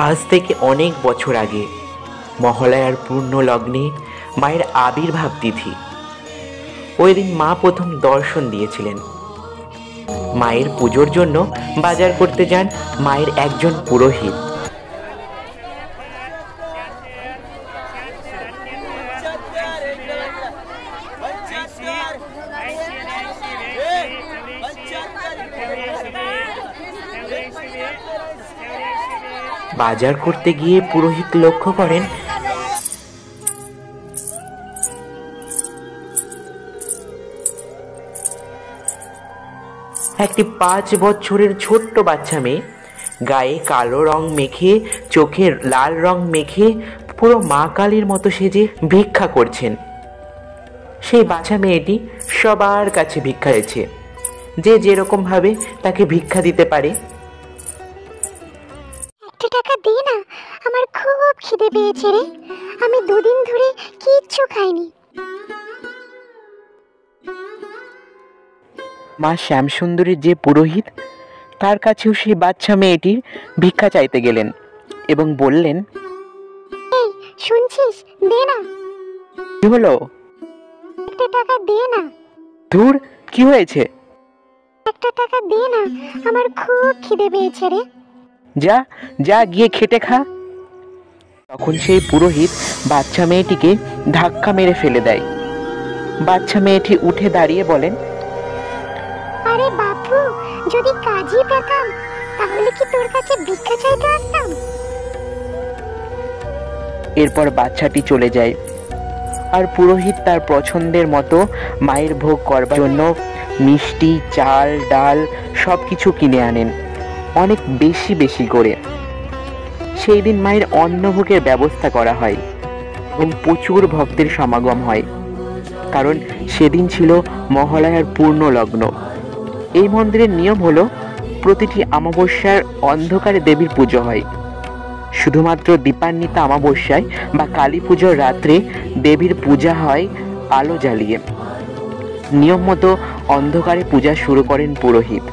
আজ থেকে অনেক বছর আগে মহালয়ার পূর্ণ লগ্নে মায়ের আবির্ভাব তিথি। ওই দিন মা প্রথম দর্শন দিয়েছিলেন। মায়ের পুজোর জন্য বাজার করতে যান মায়ের একজন পুরোহিত। বাজার করতে গিয়ে পুরোহিত লক্ষ্য করেন একটি 5 বছরের ছোট্ট বাচ্চা মেয়ে গায়ে কালো রং মেখে, চোখে লাল রং মেখে পুরো মা কালীর মতো সেজে ভিক্ষা করছেন। সেই বাচ্চা মেয়েটি সবার কাছে ভিক্ষা চাইছে, যে যেরকম ভাবে তাকে ভিক্ষা দিতে পারে। একটা টাকা দে না, আমার খুব খিদে পেয়েছে রে, আমি 2 দিন ধরে কিচ্ছু খাইনি। মা শ্যামসুন্দরীর যে পুরোহিত, তার কাছেও সেই বাচ্চা মেয়েটির ভিক্ষা চাইতে গেলেন এবং বললেন, এই শুনছিস, দে না। কি হলো? একটা টাকা দে না। ধুর, কি হয়েছে? একটা টাকা দে না, আমার খুব খিদে পেয়েছে রে। যা যা গিয়ে খেটে খা। তখন সেই পুরোহিত বাচ্চা মেয়েটিকে ধাক্কা মেরে ফেলে দেয়। বাচ্চা মেয়েটি উঠে দাঁড়িয়ে বলেন, আরে বাপু, যদি কাজই পেতাম তাহলে কি তোর কাছে ভিক্ষা চাইতে আসতাম? এরপর বাচ্চাটি চলে যায়, আর পুরোহিত তার পছন্দের মতো মায়ের ভোগ করবার জন্য মিষ্টি, চাল, ডাল সবকিছু কিনে আনেন, অনেক বেশি বেশি করে। সেই দিন মায়ের অন্নভোগের ব্যবস্থা করা হয় এবং প্রচুর ভক্তের সমাগম হয়, কারণ সেদিন ছিল মহালয়ার পূর্ণ লগ্ন। এই মন্দিরের নিয়ম হলো প্রতিটি অমাবস্যার অন্ধকারে দেবীর পুজো হয়। শুধুমাত্র দীপান্বিতা অমাবস্যায় বা কালী পুজোর রাত্রে দেবীর পূজা হয় আলো জ্বালিয়ে। নিয়ম মতো অন্ধকারে পূজা শুরু করেন পুরোহিত।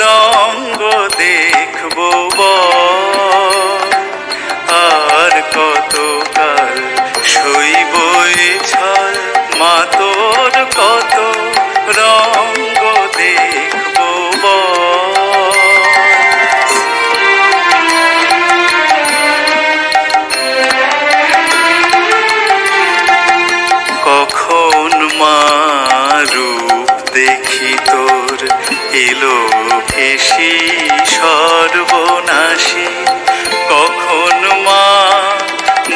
রঙ্গ দেখবো আর কতকাল সইব ছল, মা তোর কত রঙ্গ দেখবো কখন মা রূপ দেখি তোর এলো ভেসি সর্বনাশী, কখন মা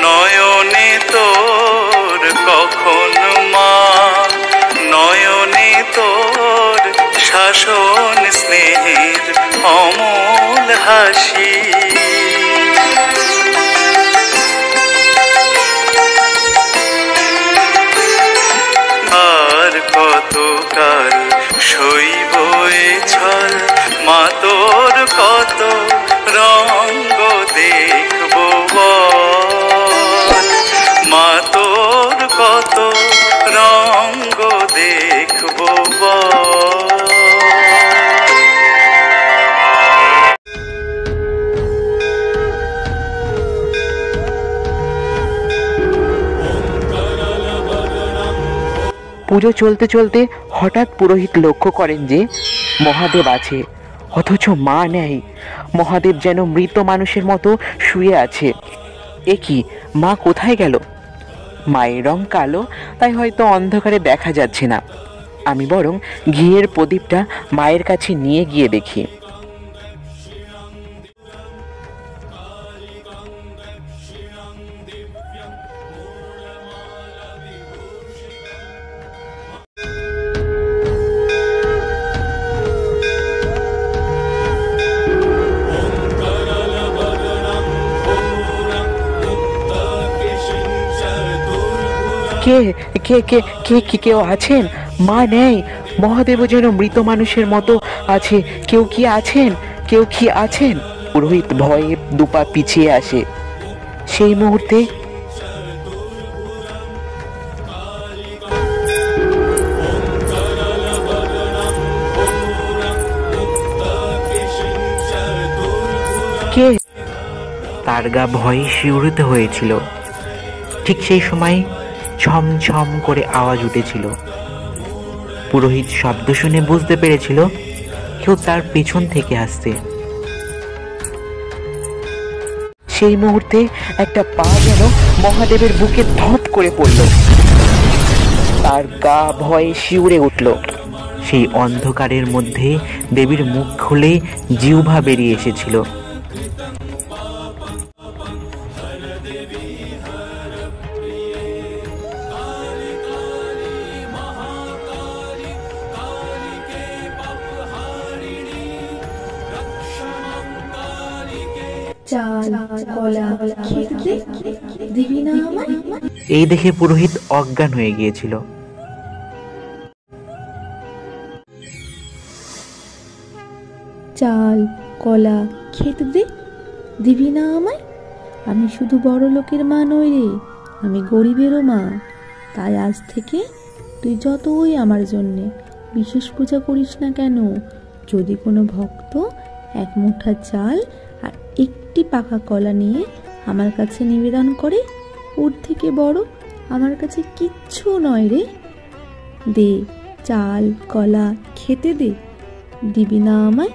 নয়নে তোর, কখন মা নয়নে তোর শাসন স্নেহের অমল হাসি। আর কতকাল সইব ছল, মা তোর কত রঙ্গ দেখবো বল, মা তোর কত রঙ্গ দেখবো বল। পুজো চলতে চলতে হঠাৎ পুরোহিত লক্ষ্য করেন যে মহাদেব আছে, অথচ মা নেই। মহাদেব যেন মৃত মানুষের মতো শুয়ে আছে। এ কি, মা কোথায় গেল? মায়ের রং কালো, তাই হয়তো অন্ধকারে দেখা যাচ্ছে না। আমি বরং ঘিয়ের প্রদীপটা মায়ের কাছে নিয়ে গিয়ে দেখি। কে কে কে কে কে কেউ আছেন? মা নেই, মহাদেব যেন মৃত মানুষের মতো আছে। কেউ কি আছেন? কেউ কি আছেন? পুরোহিত ভয়ে দুপা পিছিয়ে আসে। সেই মুহূর্তে কে? তার গা ভয়ে শিউরিত হয়েছিল। ঠিক সেই সময় ছম ছম করে আওয়াজ উঠেছিল। পুরোহিত শব্দ শুনে বুঝতে পেরেছিল কেউ তার পেছন থেকে আসছে। সেই মুহূর্তে একটা পা যেন মহাদেবের বুকে ধপ করে পড়ল। তার গা ভয়ে শিউরে উঠল। সেই অন্ধকারের মধ্যে দেবীর মুখ খুলে জিহ্বা বেরিয়ে এসেছিল। এই দেখে পুরোহিত অজ্ঞান হয়ে গিয়েছিল। চাল কলা খেতে দে, দিবি না আমায়? আমি শুধু বড় লোকের মা নই রে, আমি গরিবেরও মা। তাই আজ থেকে তুই যতই আমার জন্যে বিশেষ পূজা করিস না কেন, যদি কোনো ভক্ত এক মুঠা চাল আর একটি পাকা কলা নিয়ে আমার কাছে নিবেদন করে, ওর থেকে বড় আমার কাছে কিচ্ছু নয় রে। দে চাল কলা খেতে দে, দিবি না আমায়?